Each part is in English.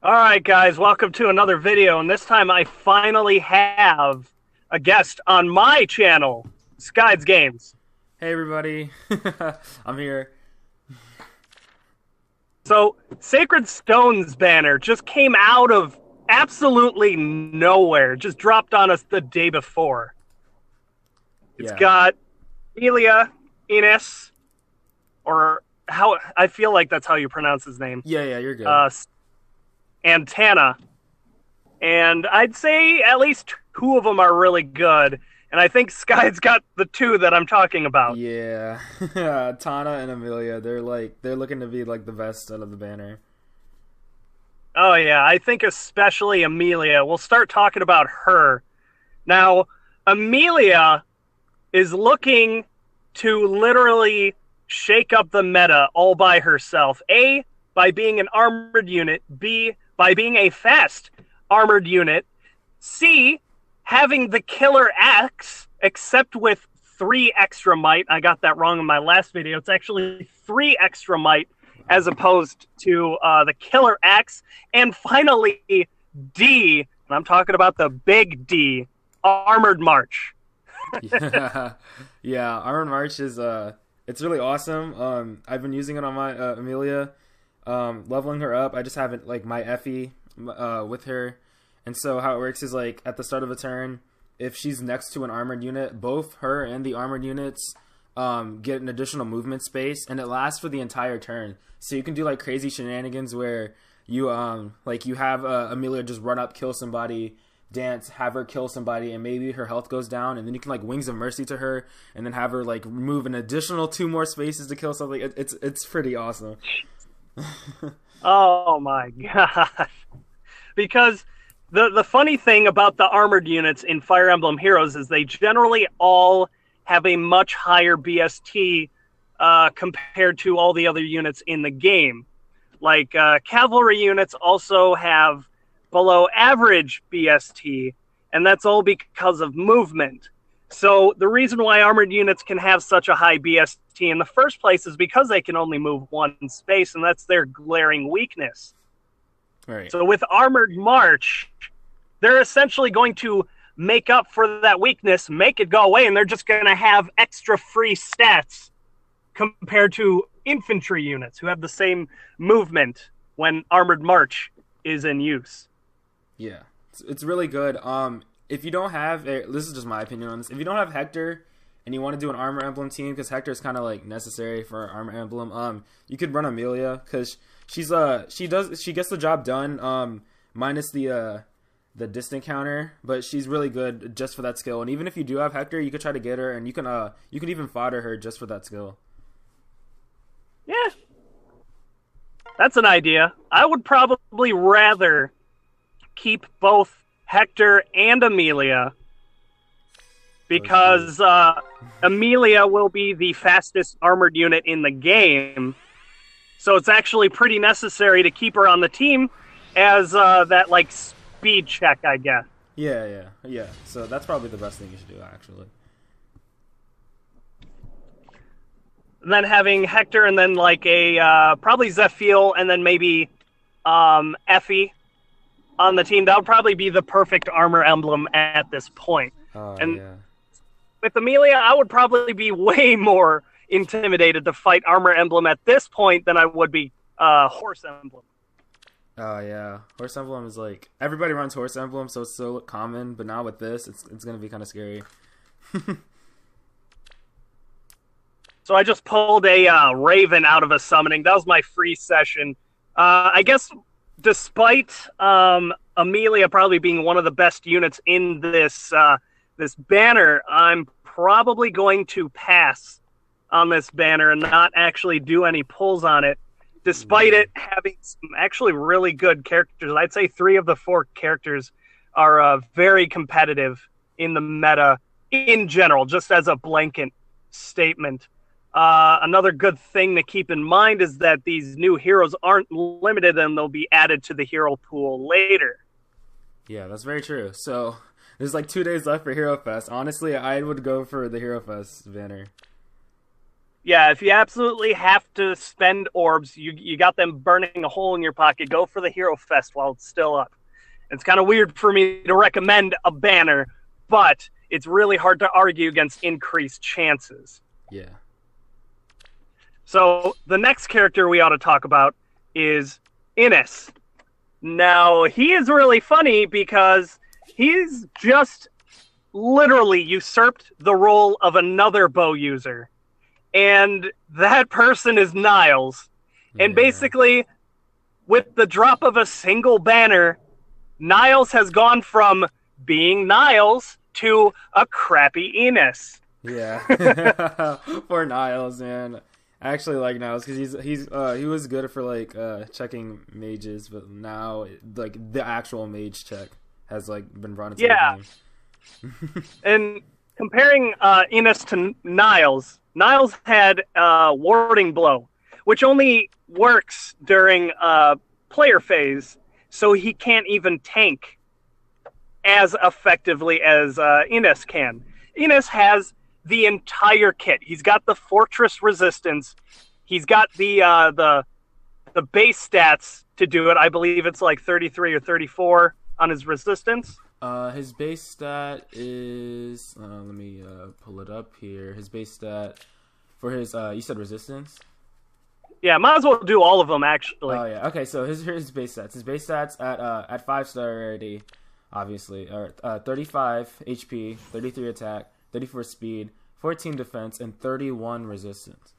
Alright guys, welcome to another video, and this time I finally have a guest on my channel, Skides Games. Hey everybody, I'm here. So, Sacred Stones banner just came out of absolutely nowhere, just dropped on us the day before. It's Yeah, got Amelia, Ines, or how I feel like that's how you pronounce his name, yeah, you're good. And Tana. And I'd say at least two of them are really good. And I think Sky's got the two that I'm talking about. Yeah, Tana and Amelia, they're looking to be like the best out of the banner. Oh, yeah, I think especially Amelia. We'll start talking about her. Now, Amelia is looking to literally shake up the meta all by herself. A, by being an armored unit. B, by being a fast armored unit. C, having the killer axe, except with 3 extra might. I got that wrong in my last video. It's actually 3 extra might as opposed to the killer axe. And finally, D, and I'm talking about the big D, armored march. Yeah, yeah, Armored March is it's really awesome. I've been using it on my Amelia, leveling her up. I just haven't like my Effie with her, and so how it works is like at the start of a turn, if she's next to an armored unit, both her and the armored units get an additional movement space, and it lasts for the entire turn. So you can do like crazy shenanigans where you you have Amelia just run up, kill somebody, dance, have her kill somebody, and maybe her health goes down, and then you can like Wings of Mercy to her, and then have her like move an additional 2 more spaces to kill something. It's pretty awesome. Oh my god. Because the funny thing about the armored units in Fire Emblem Heroes is they generally all have a much higher BST compared to all the other units in the game. Like cavalry units also have below average BST, and that's all because of movement. So the reason why armored units can have such a high BST in the first place is because they can only move 1 space, and that's their glaring weakness. Right. So with Armored March, they're essentially going to make up for that weakness, make it go away, and they're just going to have extra free stats compared to infantry units who have the same movement when Armored March is in use. Yeah, it's really good. If you don't have this is just my opinion on this. If you don't have Hector and you want to do an Armor Emblem team, because Hector is kind of like necessary for Armor Emblem, you could run Amelia because she gets the job done. Minus the distant counter, but she's really good just for that skill. And even if you do have Hector, you could try to get her, and you can even fodder her just for that skill. Yeah, that's an idea. I would probably rather keep both Hector and Amelia because Amelia will be the fastest armored unit in the game. So it's actually pretty necessary to keep her on the team as that like speed check, I guess. Yeah. So that's probably the best thing you should do, actually. And then having Hector and then like a probably Zephiel and then maybe Effie on the team, that would probably be the perfect armor emblem at this point. And Yeah. with Amelia, I would probably be way more intimidated to fight armor emblem at this point than I would be horse emblem. Oh yeah, Horse Emblem is like everybody runs Horse Emblem, so it's so common. But now with this, it's gonna be kind of scary. So I just pulled a Raven out of a summoning. That was my free session. I guess despite Amelia probably being one of the best units in this this banner, I'm probably going to pass on this banner and not actually do any pulls on it, despite it having some actually really good characters. I'd say 3 of the 4 characters are very competitive in the meta in general, just as a blanket statement. Another good thing to keep in mind is that these new heroes aren't limited and they'll be added to the hero pool later. Yeah, that's very true. So there's like 2 days left for Hero Fest. Honestly, I would go for the Hero Fest banner. Yeah, if you absolutely have to spend orbs, you got them burning a hole in your pocket. Go for the Hero Fest while it's still up. It's kind of weird for me to recommend a banner, but it's really hard to argue against increased chances. Yeah. So the next character we ought to talk about is Innes. Now, he is really funny because he's just literally usurped the role of another bow user. And that person is Niles. Yeah. And basically, with the drop of a single banner, Niles has gone from being Niles to a crappy Innes. Yeah. Poor Niles, man. I actually like Niles because he was good for like checking mages, but now like the actual mage check has like been brought into the game. And comparing Innes to Niles had Warding Blow, which only works during player phase, so he can't even tank as effectively as Innes can. Innes has the entire kit. He's got the Fortress Resistance. He's got the base stats to do it. I believe it's like 33 or 34 on his Resistance. His base stat is let me pull it up here. His base stat for his you said Resistance? Yeah, might as well do all of them actually. Oh yeah. Okay, so his base stats. His base stats at 5-star rarity, obviously, are 35 HP, 33 attack, 34 speed, 14 defense, and 31 resistance.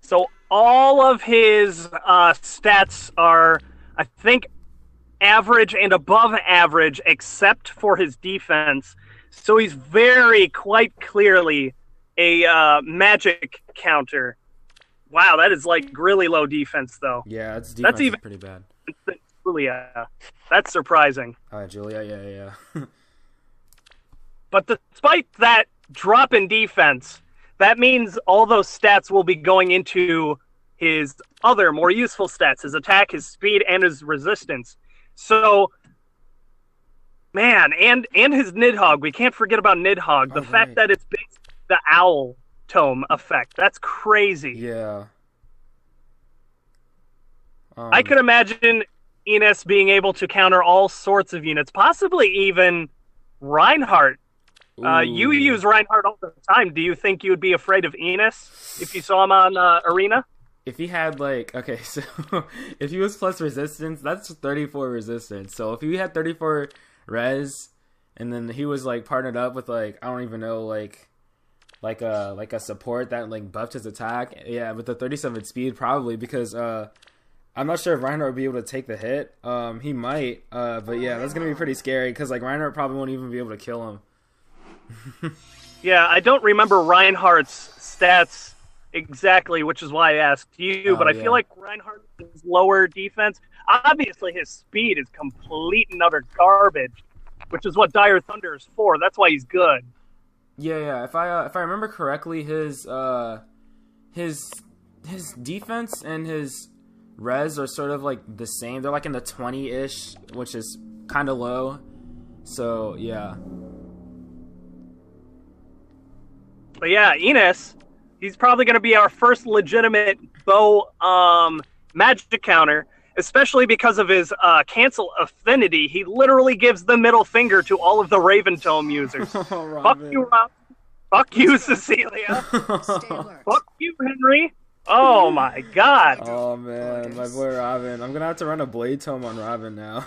So all of his stats are, I think, average and above average, except for his defense. So he's quite clearly a magic counter. Wow, that is like really low defense, though. Yeah, that's even pretty bad. Julia, that's surprising. Julia, yeah. But despite that drop in defense, that means all those stats will be going into his other more useful stats, his attack, his speed, and his resistance. So, man, and his Nidhogg. We can't forget about Nidhogg. The fact that it's based the Owl Tome effect. That's crazy. Yeah. I could imagine Innes being able to counter all sorts of units, possibly even Reinhardt. You use Reinhardt all the time. Do you think you would be afraid of Innes if you saw him on Arena? If he had so if he was plus resistance, that's 34 resistance. So if he had 34 res, and then he was like partnered up with I don't even know like a support that like buffed his attack, yeah, with the 37 speed probably because I'm not sure if Reinhardt would be able to take the hit. He might, but yeah, that's gonna be pretty scary because like Reinhardt probably won't even be able to kill him. Yeah, I don't remember Reinhardt's stats exactly, which is why I asked you, but I feel like Reinhardt is lower defense. Obviously, his speed is complete and utter garbage, which is what Dire Thunder is for. That's why he's good. Yeah. If I remember correctly, his defense and his res are sort of like the same. They're like in the 20-ish, which is kind of low. So yeah. But yeah, Innes, he's probably going to be our first legitimate bow magic counter, especially because of his cancel affinity. He literally gives the middle finger to all of the Raven Tome users. Oh, fuck you, Rob. Fuck you, Cecilia. Fuck you, Henry. Oh my god. Oh man, my boy Robin. I'm going to have to run a Blade Tome on Robin now.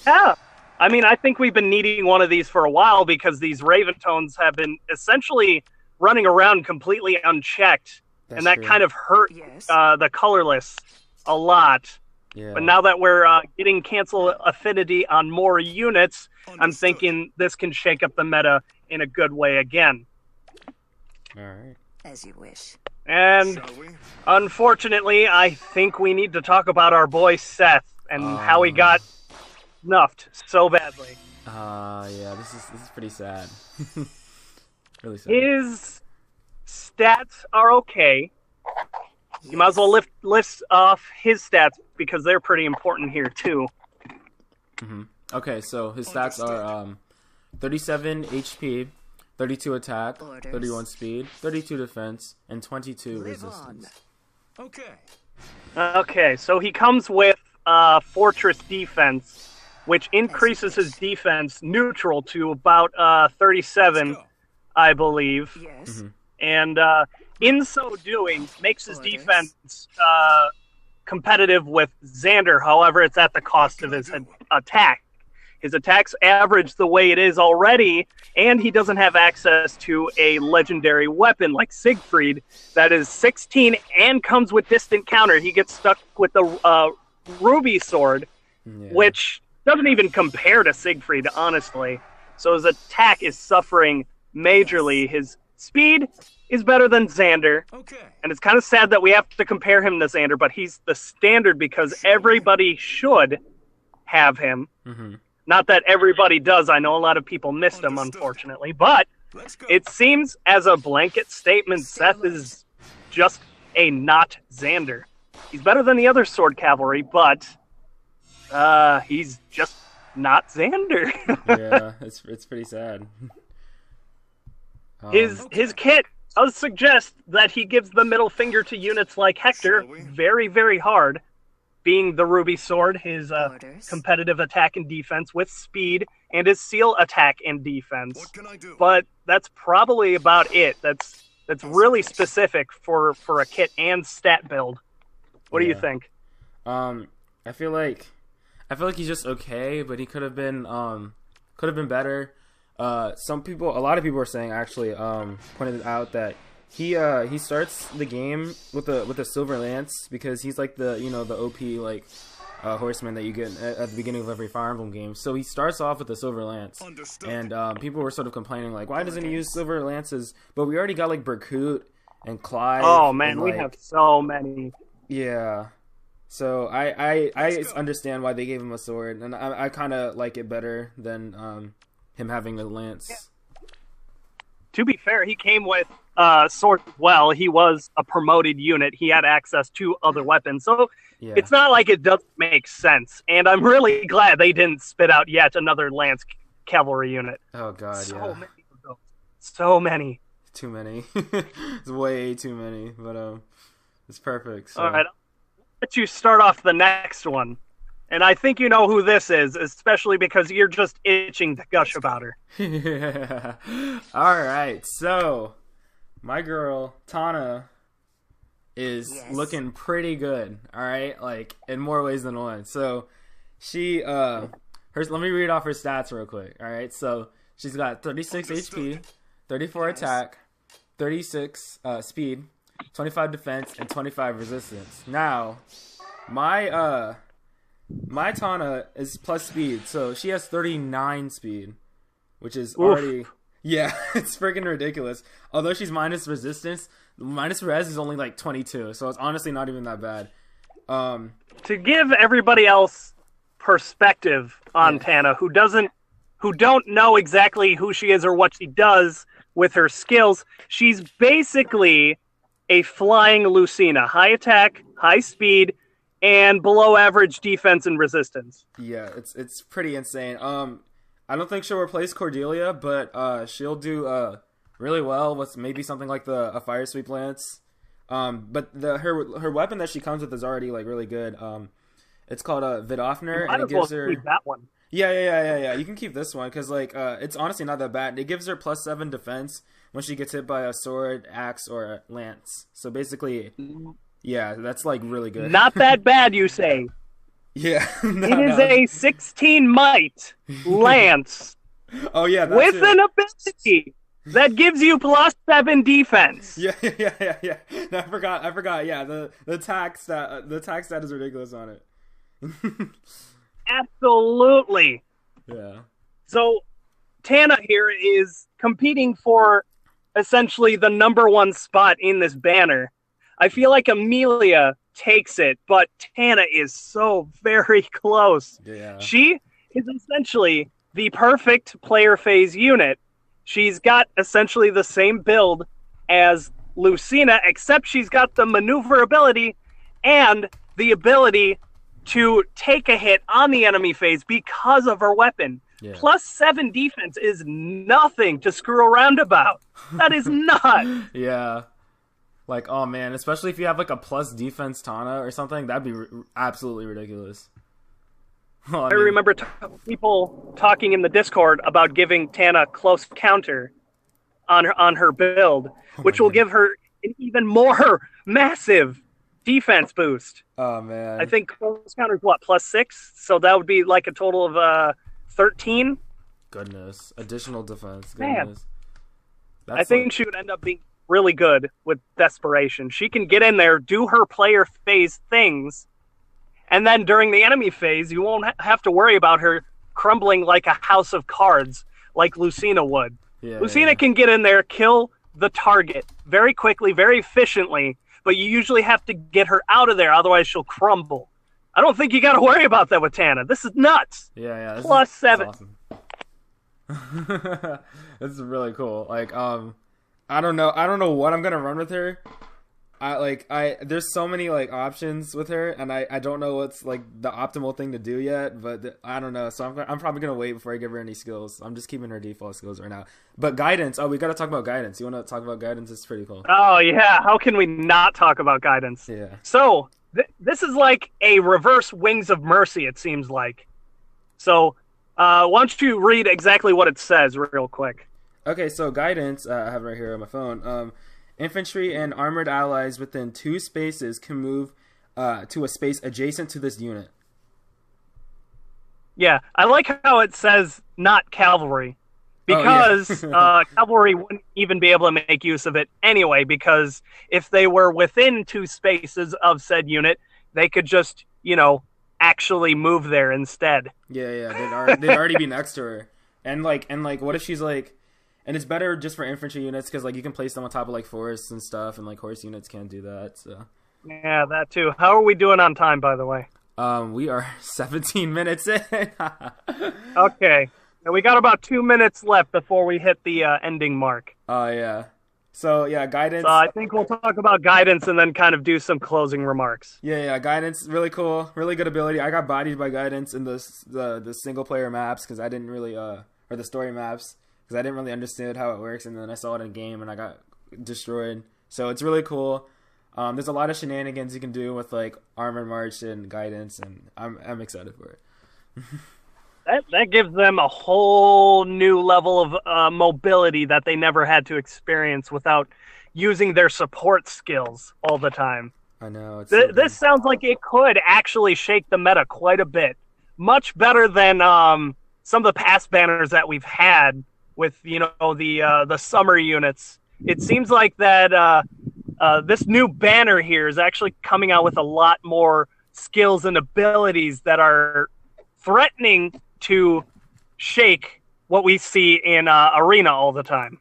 Yeah. I mean, I think we've been needing one of these for a while because these Raven Tones have been essentially running around completely unchecked. That's and that true. kind of hurt the colorless a lot. Yeah. But now that we're getting cancel affinity on more units, I'm thinking this can shake up the meta in a good way again. All right. As you wish. And unfortunately, I think we need to talk about our boy Seth and how he got snuffed so badly. Yeah, this is pretty sad. Really sad. His stats are okay. You might as well list off his stats because they're pretty important here too. Mm-hmm. Okay, so his stats are 37 HP, 32 attack, Orders. 31 speed, 32 defense, and 22 Live resistance. Okay. Okay, so he comes with Fortress Defense, which increases his defense neutral to about 37, Let's go. I believe. Yes. And in so doing, makes his Orders. defense competitive with Xander. However, it's at the cost of his attack. His attack's average the way it is already, and he doesn't have access to a legendary weapon like Siegfried that is 16 and comes with distant counter. He gets stuck with the Ruby Sword, which doesn't even compare to Siegfried, honestly. So his attack is suffering majorly. His speed is better than Xander, Okay. and it's kind of sad that we have to compare him to Xander, but he's the standard because everybody should have him. Mm-hmm. Not that everybody does. I know a lot of people missed him, Understood. unfortunately. But Let's go. it seems as a blanket statement, Seth is just a not Xander. He's better than the other sword cavalry, but he's just not Xander. Yeah, it's pretty sad. His kit does suggest that he gives the middle finger to units like Hector Shall we? very, very hard, being the Ruby Sword, his Orders. competitive attack and defense with speed, and his seal attack and defense. What can I do? But that's probably about it. That's really specific for a kit and stat build. What do you Yeah. think? I feel like he's just okay, but he could have been better. A lot of people are saying actually pointed out that he starts the game with a silver lance because he's like the OP like horseman that you get at the beginning of every Fire Emblem game. So he starts off with the silver lance, Understood. and people were sort of complaining like, why doesn't he use silver lances? But we already got like Berkut and Clyde. Oh man, and, we like, have so many. yeah. So I understand why they gave him a sword, and I kind of like it better than him having a lance. To be fair, he came with sword. Well, he was a promoted unit. He had access to other weapons, so Yeah. it's not like it doesn't make sense. And I'm really glad they didn't spit out yet another Lance cavalry unit. Oh god, So yeah. many of those. So many. Too many. It's way too many, but it's perfect. So. All right, I'll let you start off the next one. And I think you know who this is, especially because you're just itching to gush about her. Yeah. All right. So, my girl Tana is Yes. looking pretty good. All right, like in more ways than one. So, she let me read off her stats real quick. All right. So, she's got 36 HP, 34 attack, 36 speed, 25 defense, and 25 resistance. Now, my Tana is plus speed, so she has 39 speed, which is already it's freaking ridiculous. Although she's minus resistance, minus res is only like 22, so it's honestly not even that bad. To give everybody else perspective on Tana, who don't know exactly who she is or what she does with her skills, she's basically a flying Lucina. High attack, high speed, and below average defense and resistance. Yeah, it's pretty insane. I don't think she'll replace Cordelia, but she'll do really well with maybe something like a fire sweep lance. But her weapon that she comes with is already like really good. It's called a Vidofner, and it gives her that one. Yeah. You can keep this one because like it's honestly not that bad. It gives her +7 defense when she gets hit by a sword, axe, or a lance. So basically, yeah, that's like really good. Not that bad, you say. Yeah, It is a 16 might lance Oh yeah, that's with it. an ability that gives you +7 defense. Yeah. No, I forgot. Yeah, the tax stat is ridiculous on it. Absolutely. Yeah. So Tana here is competing for essentially the #1 spot in this banner. I feel like Amelia takes it, but Tana is so very close. Yeah. She is essentially the perfect player phase unit. She's got essentially the same build as Lucina, except she's got the maneuverability and the ability to take a hit on the enemy phase because of her weapon. Yeah. +7 defense is nothing to screw around about. That is not. Yeah. Like, oh man, especially if you have like a plus defense Tana or something, that'd be absolutely ridiculous. Well, I I mean, remember people talking in the Discord about giving Tana close counter on her build, oh my which will god. give her an even more massive defense boost. Oh I man. think close counter is what, +6? So that would be like a total of 13. Goodness. Additional defense. Man, Goodness. I That's like think she would end up being really good with Desperation. She can get in there, do her player phase things, and then during the enemy phase, you won't have to worry about her crumbling like a house of cards like Lucina would. yeah, Lucina yeah. can get in there, kill the target very quickly, very efficiently, but you usually have to get her out of there, otherwise she'll crumble. I don't think you got to worry about that with Tana. This is nuts. Yeah, yeah. +7. This is awesome. This is really cool. Like, I don't know. I don't know what I'm gonna run with her. There's so many like options with her, and I don't know what's like the optimal thing to do yet. But I don't know. So I'm probably gonna wait before I give her any skills. I'm just keeping her default skills right now. But guidance. Oh, we gotta talk about guidance. You want to talk about guidance? It's pretty cool. Oh, yeah. How can we not talk about guidance? Yeah. So, this is like a reverse Wings of Mercy, it seems like. So, why don't you read exactly what it says real quick? Okay, so guidance. I have it right here on my phone. Infantry and armored allies within 2 spaces can move to a space adjacent to this unit. Yeah, I like how it says not cavalry. Because cavalry wouldn't even be able to make use of it anyway, because if they were within 2 spaces of said unit, they could just, actually move there instead. Yeah. They'd already be next to her, and like, what if she's like, and it's better just for infantry units because like you can place them on top of like forests and stuff, and like horse units can't do that. So Yeah, that too. How are we doing on time, by the way? we are 17 minutes in. Okay. And we got about 2 minutes left before we hit the ending mark. Oh yeah. So yeah, guidance. So I think we'll talk about guidance and then kind of do some closing remarks. Yeah, guidance, really cool, really good ability. I got bodied by guidance in the single player maps because I didn't really or the story maps because I didn't really understand how it works, and then I saw it in game and I got destroyed. So it's really cool. There's a lot of shenanigans you can do with like armored march and guidance, and I'm excited for it. That gives them a whole new level of mobility that they never had to experience without using their support skills all the time. I know. It's This sounds like it could actually shake the meta quite a bit. Much better than some of the past banners that we've had with the summer units. It seems like that this new banner here is actually coming out with a lot more skills and abilities that are threatening to shake what we see in Arena all the time.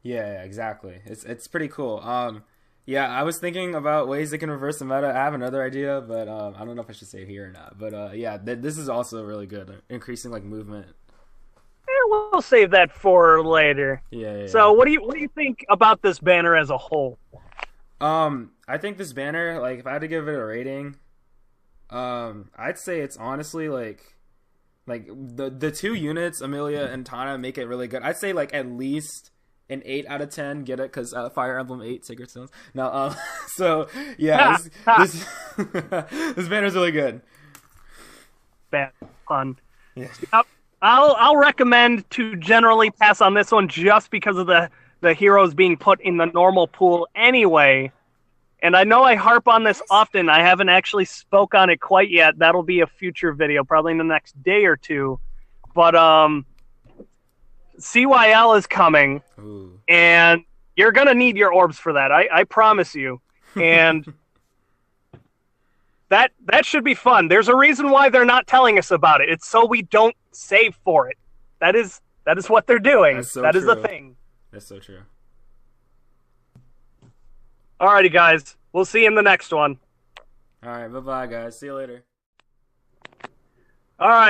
Yeah, exactly. It's pretty cool. Yeah, I was thinking about ways they can reverse the meta. I have another idea, but I don't know if I should say it here or not. But yeah, this is also really good, increasing like movement. We'll save that for later. Yeah. So, what do you think about this banner as a whole? I think this banner, like, if I had to give it a rating, I'd say it's honestly like the 2 units, Amelia and Tana, make it really good. I'd say like at least an 8 out of 10. Get it? Because Fire Emblem 8 Sacred Stones. No, so yeah, this this banner's really good. Bad fun. Yeah. I'll recommend to generally pass on this one just because of the heroes being put in the normal pool anyway. And I know I harp on this often. I haven't actually spoke on it quite yet. That'll be a future video, probably in the next day or 2. But CYL is coming, Ooh. and you're going to need your orbs for that. I promise you. And that should be fun. There's a reason why they're not telling us about it. It's so we don't save for it. That is what they're doing. That's so that true. is the thing. That's so true. Alrighty, guys. We'll see you in the next one. All right, bye-bye, guys. See you later. All right.